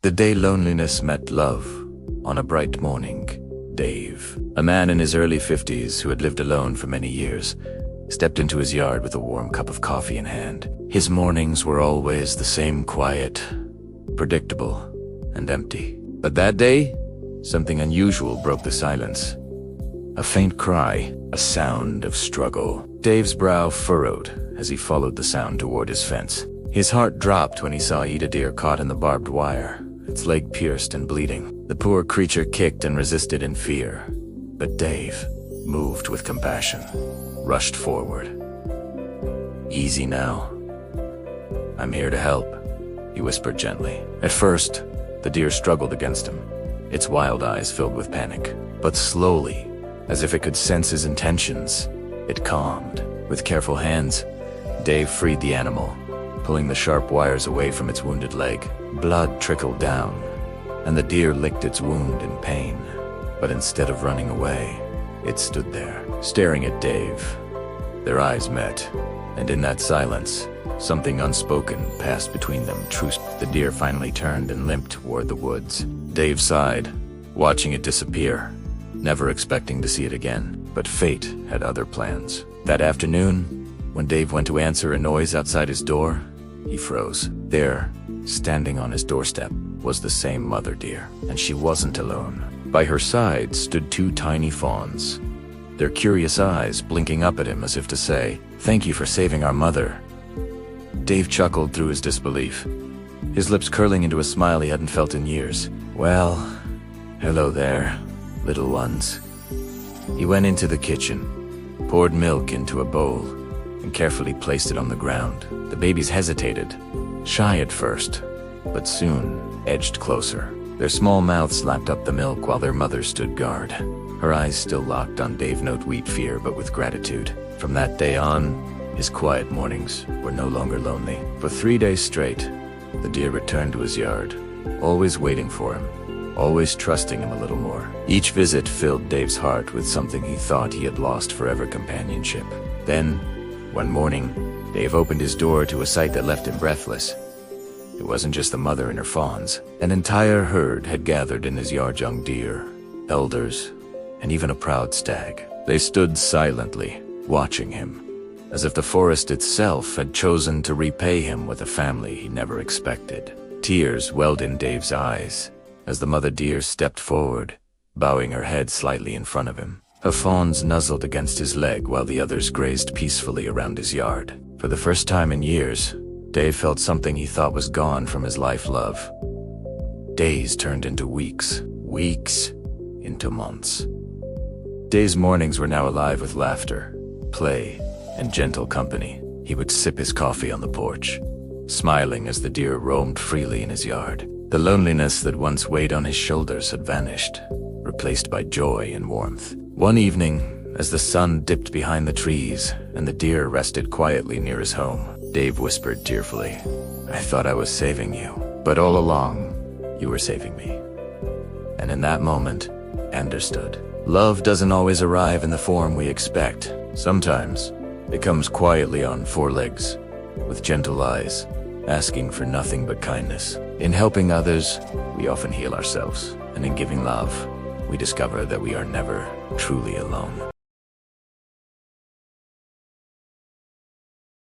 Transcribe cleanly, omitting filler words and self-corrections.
The day loneliness met love. On a bright morning, Dave, a man in his early 50s who had lived alone for many years, stepped into his yard with a warm cup of coffee in hand. His mornings were always the same, quiet, predictable, and empty. But that day, something unusual broke the silence. A faint cry, a sound of struggle. Dave's brow furrowed as he followed the sound toward his fence. His heart dropped when he saw Ida deer caught in the barbed wire, its leg pierced and bleeding. The poor creature kicked and resisted in fear. But Dave, moved with compassion, rushed forward. "Easy now. I'm here to help," he whispered gently. At first, the deer struggled against him, its wild eyes filled with panic. But slowly, as if it could sense his intentions, it calmed. With careful hands, Dave freed the animal, pulling the sharp wires away from its wounded leg. Blood trickled down, and the deer licked its wound in pain. But instead of running away, it stood there, staring at Dave. Their eyes met, and in that silence, something unspoken passed between them. The deer finally turned and limped toward the woods. Dave sighed, watching it disappear, never expecting to see it again. But fate had other plans. That afternoon, when Dave went to answer a noise outside his door, he froze. There, standing on his doorstep, was the same mother deer, and she wasn't alone. By her side stood two tiny fawns, their curious eyes blinking up at him as if to say, "Thank you for saving our mother." Dave chuckled through his disbelief, his lips curling into a smile he hadn't felt in years. "Well, hello there, little ones." He went into the kitchen, poured milk into a bowl, and carefully placed it on the ground. The babies hesitated, shy at first, but soon edged closer. Their small mouths lapped up the milk while their mother stood guard. Her eyes still locked on Dave, no sweet fear, but with gratitude. From that day on, his quiet mornings were no longer lonely. For 3 days straight, the deer returned to his yard, always waiting for him, always trusting him a little more. Each visit filled Dave's heart with something he thought he had lost forever: companionship. Then, one morning, Dave opened his door to a sight that left him breathless. It wasn't just the mother and her fawns. An entire herd had gathered in his yard: young deer, elders, and even a proud stag. They stood silently, watching him, as if the forest itself had chosen to repay him with a family he never expected. Tears welled in Dave's eyes as the mother deer stepped forward, bowing her head slightly in front of him. Her fawns nuzzled against his leg while the others grazed peacefully around his yard. For the first time in years, Dave felt something he thought was gone from his life: love. Days turned into weeks, weeks into months. Dave's mornings were now alive with laughter, play, and gentle company. He would sip his coffee on the porch, smiling as the deer roamed freely in his yard. The loneliness that once weighed on his shoulders had vanished, replaced by joy and warmth. One evening, as the sun dipped behind the trees and the deer rested quietly near his home, Dave whispered tearfully, "I thought I was saving you, but all along, you were saving me." And in that moment, I understood. Love doesn't always arrive in the form we expect. Sometimes, it comes quietly on 4 legs, with gentle eyes, asking for nothing but kindness. In helping others, we often heal ourselves, and in giving love, we discover that we are never truly alone.